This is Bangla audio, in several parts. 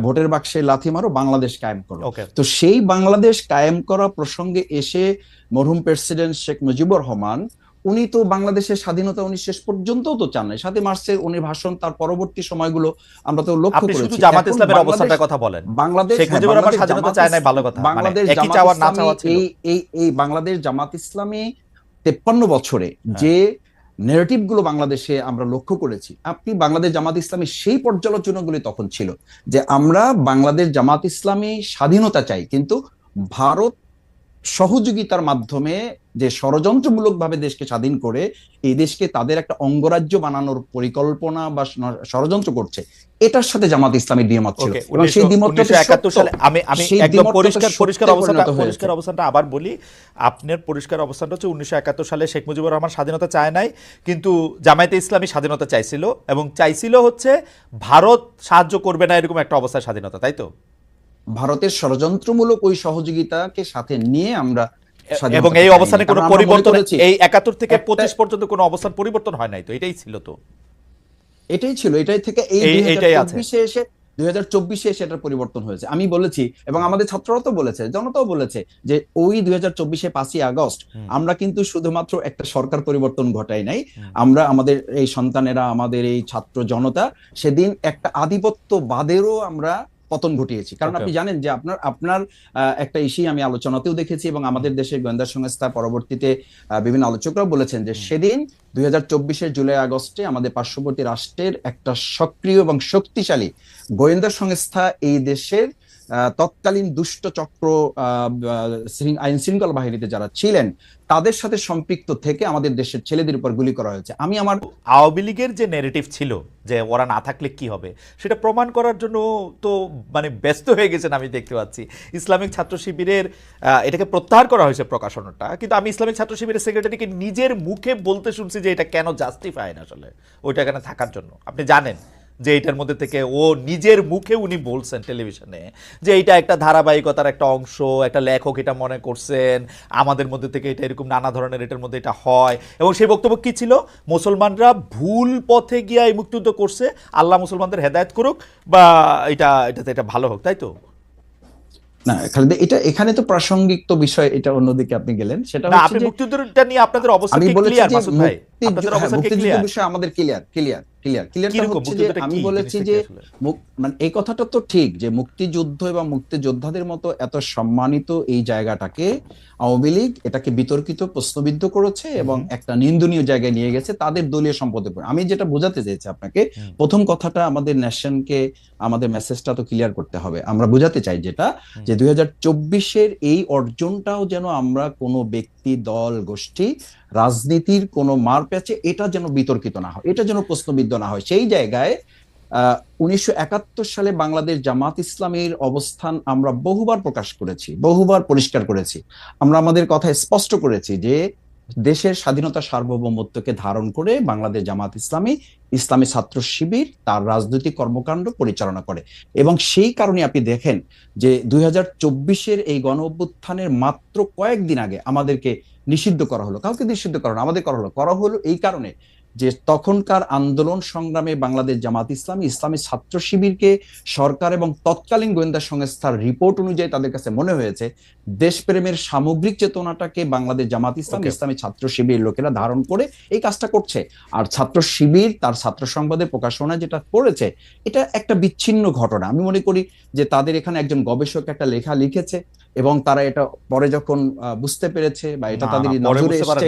ভোটের বাক্সে লাথি মারো, বাংলাদেশ কায়েম করো। ওকে, তো সেই বাংলাদেশ কায়েম করা প্রসঙ্গে এসে মরহুম প্রেসিডেন্ট শেখ মুজিবুর রহমান উনি তো বাংলাদেশের স্বাধীনতা উনি শেষ পর্যন্ত তো চান নাই। 7 মার্চের উনি ভাষণ, তার পরবর্তী সময়গুলো আমরা তো লক্ষ্য আপনি শুধু করেছি। জামাত এখন ইসলামের বাংলাদেশ অবস্থাটার কথা বলেন। বাংলাদেশ শেখ হ্যাঁ, মুজিবুর রহমান বাংলাদেশ স্বাধীনতা জামাত চায় নাই, ভালো কথা, মানে বাংলাদেশ একই জামাত চাওয়া না ইসলামী চাওয়া ছিল। এই বাংলাদেশ জামাত ইসলামী 53 বছরে হ্যাঁ, যে নেরেটিভ গুলো বাংলাদেশে আমরা লক্ষ্য করেছি, আপনি বাংলাদেশ জামাত ইসলামী সেই পর্যালোচনাগুলি তখন ছিল যে আমরা বাংলাদেশ জামাত ইসলামী স্বাধীনতা চাই, কিন্তু ভারত সহযোগিতার মাধ্যমে যে ষড়যন্ত্রমূলক ভাবে দেশকে স্বাধীন করে এই দেশকে তাদের একটা অঙ্গরাজ্য বানানোর পরিকল্পনা বা ষড়যন্ত্র করছে, এটার সাথে জামাত ইসলামী দ্বিমত ছিল। ওকে, এবং সেই দ্বিমতটা 1971 সালে আমি আমি সেই একদম দ্বিমতটা পরিষ্কার সত্যে পরিণত হয়েছে। পরিষ্কার অবস্থানটা আবার বলি। আপনার পরিষ্কার অবস্থানটা হচ্ছে 1971 সালে শেখ মুজিবুর রহমান স্বাধীনতা চায় নাই, কিন্তু জামায়াতে ইসলামী স্বাধীনতা চাইছিল, এবং চাইছিল হচ্ছে ভারত সাহায্য করবে না এরকম একটা অবস্থায় স্বাধীনতা, তাই তো? ভারতের ষড়যন্ত্রমূলক ওই সহযোগিতাকে সাথে নিয়ে আমরা এবং এই অবস্থানে কোনো পরিবর্তন, এই 71 থেকে একটা 25 পর্যন্ত কোনো অবস্থান পরিবর্তন হয় নাই, তো এটাই ছিল তো, এটাই ছিল, এটাই থেকে এই এইটাই আছে। 2024 এসে এটার পরিবর্তন হয়েছে। আমি বলেছি এবং আমাদের ছাত্ররা তো বলেছে, জনতাও বলেছে যে ওই 2024 5ই আগস্ট আমরা কিন্তু শুধুমাত্র একটা সরকার পরিবর্তন ঘটাই নাই, আমরা আমাদের এই সন্তানেরা, আমাদের এই ছাত্র জনতা সেদিন একটা আধিপত্যবাদেরও আমরা পতন ঘটিয়েছি। কারণ আপনি জানেন যে আপনার আপনার একটা ইস্যু আমি আলোচনাতেও দেখেছি এবং আমাদের দেশের গোয়েন্দা সংস্থা পরবর্তীতে বিভিন্ন আলোচকরাও বলেছেন যে সেদিন 2024 জুলাই আগস্টে আমাদের পার্শ্ববর্তী রাষ্ট্রের একটা সক্রিয় এবং শক্তিশালী গোয়েন্দা সংস্থা এই দেশের তৎকালীন দুষ্ট চক্র আইন শৃঙ্খলা বাহিনীতে যারা ছিলেন তাদের সাথে সম্পৃক্ত থেকে আমাদের দেশের ছেলেদের উপর গুলি করা হয়েছে। আমি আমার আওয়ামী লীগের যে ন্যারেটিভ ছিল যে ওরা না থাকলে কি হবে, সেটা প্রমাণ করার জন্য তো মানে ব্যস্ত হয়ে গেছেন আমি দেখতে পাচ্ছি। ইসলামিক ছাত্র শিবিরের এটাকে প্রত্যাহার করা হয়েছে প্রকাশনাটা, কিন্তু আমি ইসলামিক ছাত্র শিবিরের সেক্রেটারিকে নিজের মুখে বলতে শুনছি যে এটা কেন জাস্টিফাইড আসলে ওইটা এখানে থাকার জন্য। আপনি জানেন যে এটার মধ্যে থেকে ও নিজের মুখে উনি বলছেন টেলিভিশনে যে এটা একটা ধারাবাহিকতার একটা অংশ, একটা লেখক এটা মনে করছেন, আমাদের মধ্যে থেকে এটা এরকম নানা ধরনের এটার মধ্যে এটা হয়। এবং সেই বক্তব্য কি ছিল, মুসলমানরা ভুল পথে গিয়ে এই মুক্তিযুদ্ধ করছে, আল্লাহ মুসলমানদের হেদায়েত করুক, বা এটাতে এটা ভালো হোক, তাই তো? না খালেদা, এটা এখানে তো প্রাসঙ্গিক তো বিষয়, এটা অন্যদিকে আপনি গেলেন। সেটা না, হচ্ছে আপনি যে মুক্তিযুদ্ধটা নিয়ে আপনাদের অবস্থা আমি কি বলেছি ক্লিয়ার যে মাসুদ ভাই? আপনাদের অবস্থা কি মুক্তিযুদ্ধ ক্লিয়ার? বিষয়ে আমাদের ক্লিয়ারটা কিরকম হচ্ছে যে মুক্তিযুদ্ধটা আমি কি বলেছি জিনিসটা কি যে আসলে? মানে এই কথাটা তো ঠিক যে মুক্তিযুদ্ধ এবং মুক্তিযোদ্ধাদের মতো এত সম্মানিত এই জায়গাটাকে আওয়ামী লীগ এটাকে বিতর্কিত প্রশ্নবিদ্ধ করেছে এবং একটা নিন্দনীয় জায়গায় নিয়ে গেছে তাদের দলীয় সম্পদের উপর। আমি যেটা বোঝাতে চাইছি আপনাকে, প্রথম কথাটা আমাদের ন্যাশনকে আমাদের মেসেজটা তো ক্লিয়ার করতে হবে। আমরা বোঝাতে চাই যেটা যে 2024 এই অর্জনটাও যেন আমরা কোনো ব্যক্তি, দল, গোষ্ঠী, রাজনীতির কোনো মার প্যাচে এটা যেন বিতর্কিত না হয়, এটা যেন প্রশ্নবিদ্ধ না হয়। সেই জায়গায় 1971 সালে বাংলাদেশ জামাত ইসলামীর অবস্থান আমরা বহুবার প্রকাশ করেছি, বহুবার পরিষ্কার করেছি। আমরা আমাদের কথা স্পষ্ট করেছি যে দেশের স্বাধীনতা সার্বভৌমত্বকে ধারণ করে বাংলাদেশ জামাত ইসলামী, ইসলামী ছাত্র শিবির তার রাজনৈতিক কর্মকাণ্ড পরিচালনা করে। এবং সেই কারণে আপনি দেখেন যে 2024 এই গণ অভ্যুত্থানের মাত্র কয়েকদিন আগে আমাদেরকে নিষিদ্ধ করা হলো। কাউকে নিষিদ্ধ করা হলো, আমাদের করা হলো এই কারণে যে তখনকার আন্দোলন সংগ্রামে বাংলাদেশ জামাত ইসলামী, ইসলামী ছাত্র শিবিরকে সরকার এবং তৎকালীন গোয়েন্দা সংস্থার রিপোর্ট অনুযায়ী তাদের কাছে মনে হয়েছে দেশপ্রেমের সামগ্রিক চেতনাটাকে বাংলাদেশ জামাত ইসলাম, ইসলামী ছাত্র শিবির লোকেরা ধারণ করে এই কাজটা করছে। আর ছাত্র শিবির তার ছাত্র সংবাদের প্রকাশনা যেটা করেছে এটা একটা বিচ্ছিন্ন ঘটনা। আমি মনে করি যে তাদের এখানে একজন গবেষক একটা লেখা লিখেছে এবং তারা এটা পরে যখন বুঝতে পেরেছে বা এটা তাদের নজরে এসছে,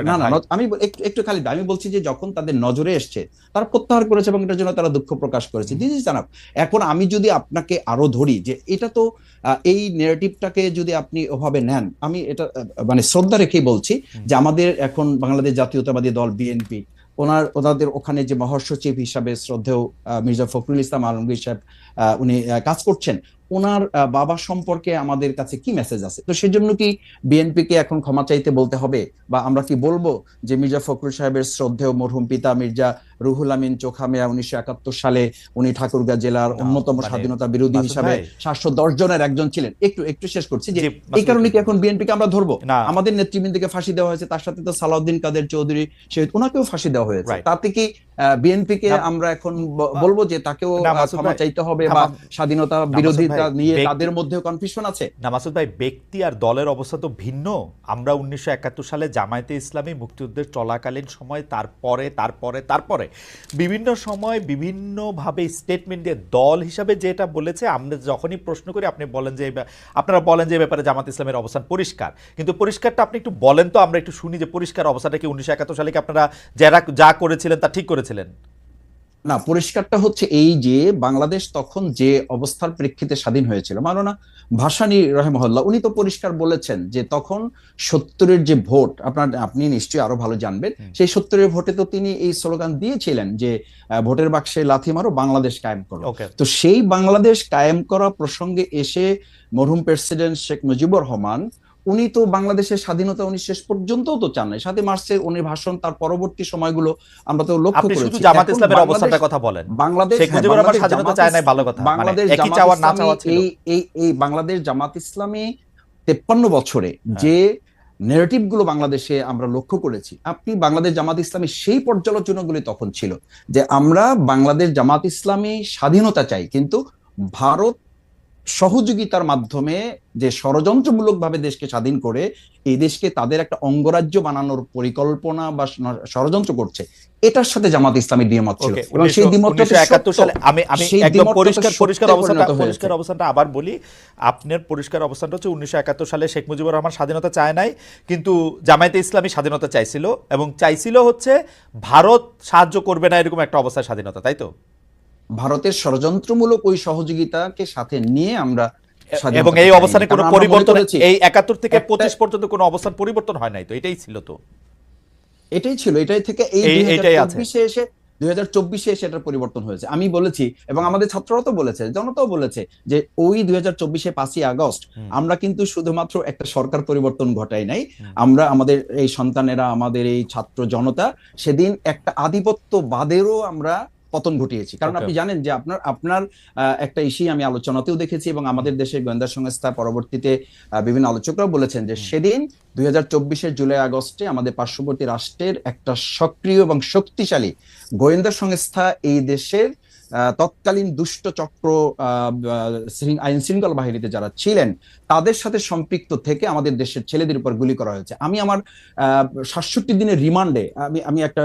না না আমি একটু খালি আমি বলছি যে যখন তাদের নজরে এসছে তারা প্রত্যাহার করেছে এবং এটার জন্য তারা দুঃখ প্রকাশ করেছে। দিদি জানাব, এখন আমি যদি আপনাকে আরো ধরি যে এটা তো এই নেগেটিভটাকে যদি আপনি ওভাবে নেন, আমি এটা মানে শ্রদ্ধা রেখেই বলছি যে আমাদের এখন বাংলাদেশ জাতীয়তাবাদী দল বিএনপি ওনাদের ওখানে যে মহাসচিব হিসাবে শ্রদ্ধেয় মির্জা ফখরুল ইসলাম আলমগীর সাহেব উনি কাজ করছেন, ওনার বাবা সম্পর্কে আমাদের কাছে কি মেসেজ আছে? তো সেজন্য কি বিএনপি কে এখন ক্ষমা চাইতে বলতে হবে, বা আমরা কি বলবো যে মির্জা ফখরুল সাহেবের শ্রদ্ধেয় মরহুম পিতা মির্জা রুহুল আমিন চোখামিয়া 1971 সালে উনি ঠাকুরগাঁ জেলার অন্যতম মানে স্বাধীনতা বিরোধী মাসুদ হিসাবে ভাই 710 জনের একজন ছিলেন। একটু একটু শেষ করছি যে জি এই মাসুদ কারণে ভাই, কি এখন বিএনপিকে আমরা ধরবো? না আমাদের নেতৃবৃন্দকে ফাঁসি দেওয়া হয়েছে, তার সাথে তো সালাউদ্দিন কাদের চৌধুরী শহীদ, ওনাকেও ফাঁসি দেওয়া হয়েছে। রাইট তাতে কি বিএনপি কে না আমরা এখন বলবো যে তাকেও না মাসুদ ক্ষমা ভাই, চাইতে হবে, না বা মা- স্বাধীনতা না মাসুদ বিরোধিতা ভাই, নিয়ে ব্যক্তি তাদের মধ্যেও কনফিউশন আছে? না মাসুদ ভাই, ব্যক্তি আর দলের অবস্থা তো ভিন্ন। আমরা 1971 সালে জামায়াতে ইসলামী মুক্তিযুদ্ধের চলাকালীন সময়, তারপরে তারপরে তারপরে বিভিন্ন সময় বিভিন্নভাবে স্টেটমেন্ট দিয়ে দল হিসাবে যেটা বলেছে, আমরা যখনই প্রশ্ন করি আপনি বলেন যে আপনারা বলেন যে ব্যাপারে জামাত ইসলামের অবস্থান পরিষ্কার, কিন্তু পরিষ্কারটা আপনি একটু বলেন তো, আমরা একটু শুনি যে পরিষ্কার অবস্থাটা কি। 1971 সালে কি আপনারা যারা যা করেছিলেন তা ঠিক করেছিলেন? না, পরিষ্কারটা হচ্ছে এই যে বাংলাদেশ তখন যে অবস্থার প্রেক্ষিতে স্বাধীন হয়েছিল, মাওলানা ভাসানী রহিমাহুল্লাহ উনি তো পরিষ্কার বলেছেন যে তখন 70-এর যে ভোট, আপনি নিশ্চয়ই আরো ভালো জানবেন, সেই 70-এর ভোটে তো তিনি এই স্লোগান দিয়েছিলেন যে ভোটের বাক্সে লাথি মারো, বাংলাদেশ কায়েম করো। ওকে, তো সেই বাংলাদেশ কায়েম করা প্রসঙ্গে এসে মরহুম প্রেসিডেন্ট শেখ মুজিবুর রহমান উনি তো বাংলাদেশের স্বাধীনতা উনি শেষ পর্যন্ত তো চান নাই। 7 মার্চে উনি ভাষণ, তার পরবর্তী সময়গুলো আমরা তো লক্ষ্য আপনি শুধু করেছি। জামাত এখন ইসলামের বাংলাদেশ অবস্থাটার কথা বলেন। বাংলাদেশ শেখ হ্যাঁ, মুজিবুর রহমান বাংলাদেশ স্বাধীনতা জামাত চায় নাই, ভালো কথা, মানে বাংলাদেশ একই জামাত চাওয়া না ইসলামী চাওয়া ছিল। এই বাংলাদেশ জামাত ইসলামী 53 বছরে হ্যাঁ যে নেরেটিভ গুলো বাংলাদেশে আমরা লক্ষ্য করেছি, আপনি বাংলাদেশ জামাত ইসলামী সেই পর্যালোচনাগুলি তখন ছিল যে আমরা বাংলাদেশ জামাত ইসলামী স্বাধীনতা চাই, কিন্তু ভারত সহযোগিতার মাধ্যমে যে ষড়যন্ত্রমূলকভাবে দেশকে স্বাধীন করে এই দেশকে তাদের একটা অঙ্গরাজ্য বানানোর পরিকল্পনা বা ষড়যন্ত্র করছে, এটার সাথে জামাত ইসলামী দ্বিমত ছিল। ওকে, এবং সেই দ্বিমতটা 1971 সালে আমি আমি সেই একদম দ্বিমতটা পরিষ্কার পরিষ্কার সত্যে অবস্থানটা পরিণত হয়েছে। পরিষ্কার অবস্থানটা আবার বলি। আপনার পরিষ্কার অবস্থানটা হচ্ছে 1971 সালে শেখ মুজিবুর রহমান স্বাধীনতা চায় নাই, কিন্তু জামায়াতে ইসলামী স্বাধীনতা চাইছিল, এবং চাইছিল হচ্ছে ভারত সাহায্য করবে না এরকম একটা অবস্থায় স্বাধীনতা, তাই তো? ভারতের ষড়যন্ত্রমূলক ওই সহযোগিতাকে সাথে নিয়ে আমরা এবং স্বাধীনতাকে এই চাইনি। অবস্থানে কোনো কারণ আমরা মনে পরিবর্তন, করেছি এই 71 থেকে একটা 25 পর্যন্ত কোনো অবস্থান পরিবর্তন হয় নাই তো, এটাই ছিল তো, এটাই ছিল, এটাই থেকে এই এইটাই আছে। 2024-এ এসে এটার পরিবর্তন হয়েছে। আমি বলেছি এবং আমাদের ছাত্ররা তো বলেছে, জনতাও বলেছে যে ওই 2024-এ 5ই আগস্ট আমরা কিন্তু শুধুমাত্র একটা সরকার পরিবর্তন ঘটাই নাই, আমরা আমাদের এই সন্তানেরা, আমাদের এই ছাত্র জনতা সেদিন একটা আধিপত্যবাদেরও আমরা পতন ঘটিয়েছি। কারণ আপনি জানেন যে আপনার আপনার একটা ইস্যু আমি আলোচনাতেও দেখেছি, এবং আমাদের দেশের গোয়েন্দা সংস্থা পরবর্তীতে বিভিন্ন আলোচকরাও বলেছেন যে সেদিন 2024-এর জুলাই আগস্টে আমাদের পার্শ্ববর্তী রাষ্ট্রের একটা সক্রিয় এবং শক্তিশালী গোয়েন্দা সংস্থা এই দেশের তৎকালীন দুষ্ট চক্র আইন শৃঙ্খলা বাহিনীতে যারা ছিলেন তাদের সাথে সম্পৃক্ত থেকে আমাদের দেশের ছেলেদের উপর গুলি করা হয়েছে। আমি আমার 67 দিনের রিমান্ডে আমি একটা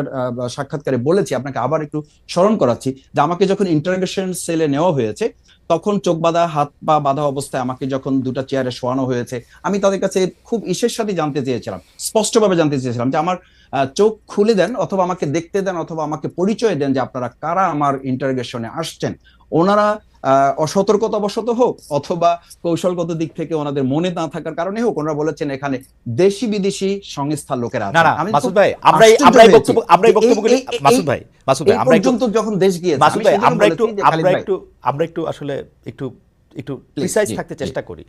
সাক্ষাৎকারে বলেছি, আপনাকে আবার একটু স্মরণ করাচ্ছি, যে আমাকে যখন ইন্টারোগেশন সেলে নেওয়া হয়েছে তখন চোখ বাঁধা, হাত পা বাঁধা অবস্থায় আমাকে যখন দুটা চেয়ারে শোয়ানো হয়েছে, আমি তাদের কাছে খুব ইসের সাথে জানতে চেয়েছিলাম, স্পষ্টভাবে জানতে চেয়েছিলাম যে আমার চোখ খুলে দেন, অথবা আমাকে দেখতে দেন, অথবা আমাকে পরিচয় দেন যে আপনারা কারা আমার ইন্টারোগেশনে আসছেন। ওনারা অসতর্কতাবশত হোক অথবা কৌশলগত দিক থেকে ওনাদের মনে না থাকার কারণে হোক, ওনারা বলেছেন এখানে দেশি বিদেশি সংস্থার লোকেরা না আছে। না আমি মাসুদ ভাই, আমরাই বক্তব্যগুলি মাসুদ ভাই আমরা একটু পর্যন্ত যখন দেশ গিয়েছে মাসুদ ভাই আমরা একটু প্লিজ আসলে একটু প্রিসাইজ থাকতে চেষ্টা করি।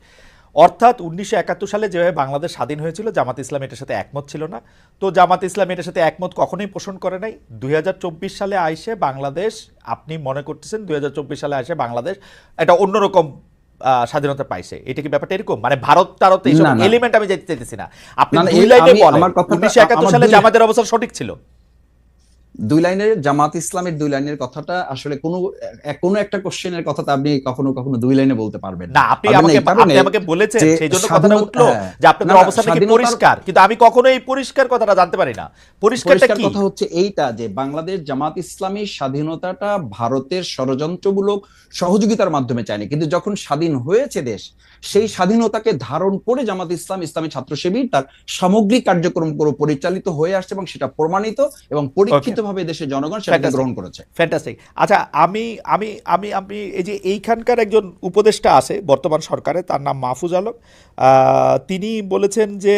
অর্থাৎ 1971 সালে যেভাবে বাংলাদেশ স্বাধীন হয়েছিল, জামাত ইসলাম এটার সাথে একমত ছিল না, তো জামাত ইসলাম এটার সাথে একমত কখনোই পোষণ করে নাই। 2024 সালে আইসে বাংলাদেশ, আপনি মনে করতেছেন 2024 সালে আইসে বাংলাদেশ এটা অন্যরকম স্বাধীনতা পাইছে, এটা কি ব্যাপারটা এরকম? মানে ভারত টারত এইসব এলিমেন্ট আমি যেতে চাইতেছি না, আপনি দুই লাইনে বলেন 1971 সালে জামাতের অবস্থা সঠিক ছিল। দুই লাইনের জামাত ইসলামের দুই লাইনের কথাটা আসলে কোনো একটা কোশ্চেনের কথা আপনি কখনো কখনো দুই লাইনে বলতে পারবেন না। আপনি আমাকে বলেছেন, সেই জন্য কথাটা উঠলো যে আপনাদের অবস্থান কি পরিষ্কার, কিন্তু আমি কখনো এই পরিষ্কার কথাটা জানতে পারি না। পরিষ্কারটা কি? কথা হচ্ছে এইটা যে বাংলাদেশ জামাত ইসলামী স্বাধীনতাটা ভারতের ষড়যন্ত্রমূলক সহযোগিতার মাধ্যমে চায়নি, কিন্তু যখন স্বাধীন হয়েছে দেশ, সেই স্বাধীনতাকে ধারণ করে জামাত ইসলাম, ইসলামী ছাত্র শিবির তার সামগ্রিক কার্যক্রম পরিচালিত হয়ে আসছে, এবং সেটা প্রমাণিত এবং পরীক্ষিত ভাবে দেশের জনগণ সেটা গ্রহণ করেছে। ফ্যান্টাস্টিক। আচ্ছা, আমি আমি আমি আমি এই যে এইখানকার একজন উপদেষ্টা আছে বর্তমান সরকারে, তার নাম মাহফুজ আলম, তিনি বলেছেন যে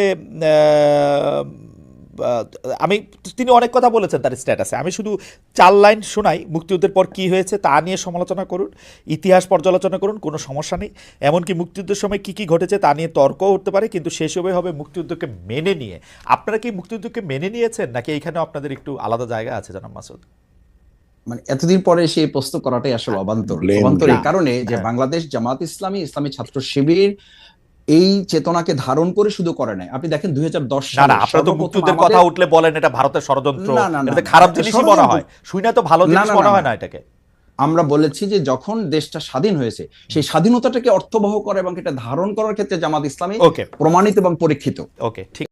তিনি অনেক কথা বলেছেন তার স্ট্যাটাসে, আমি শুধু 4 লাইন শোনাই। মুক্তিযুদ্ধের পর কি হয়েছে তা নিয়ে সমালোচনা করুন, ইতিহাস পর্যালোচনা করুন, কোনো সমস্যা নেই। এমনকি মুক্তিযুদ্ধের সময় কি কি ঘটেছে তা নিয়ে তর্কও উঠতে পারে, কিন্তু সেসবে হবে মুক্তিযুদ্ধকে মেনে নিয়ে। আপনারা কি মুক্তিযুদ্ধকে মেনে নিয়েছেন, নাকি এইখানেও আপনাদের একটু আলাদা জায়গা আছে জনাব মাসুদ? মানে এতদিন পরে সেই প্রশ্ন করাটাই আসলে অবান্তর। Blame অবান্তর এই game. কারণে যে হ্যাঁ। বাংলাদেশ জামাত ইসলামী, ইসলামী ছাত্র শিবির এই চেতনাকে ধারণ করে শুধু করে নাই। আপনি দেখেন 2010 না সালে না, আপনারা তো সর্বপ্রথম মুক্তিযুদ্ধের আমাদের- কথা উঠলে বলেন এটা ভারতের ষড়যন্ত্র, না, না, না, এটা না, খারাপ এটা জিনিসই মনে ষড়যন্ত্র। হয়, শুই না তো ভালো না, জিনিস না, মনে না, হয় না। না এটাকে। আমরা বলেছি যে যখন দেশটা স্বাধীন হয়েছে সেই স্বাধীনতাটাকে অর্থবহ করা এবং এটা ধারণ করার ক্ষেত্রে জামাত ইসলামী ওকে প্রমাণিত এবং পরীক্ষিত। ওকে, ঠিক।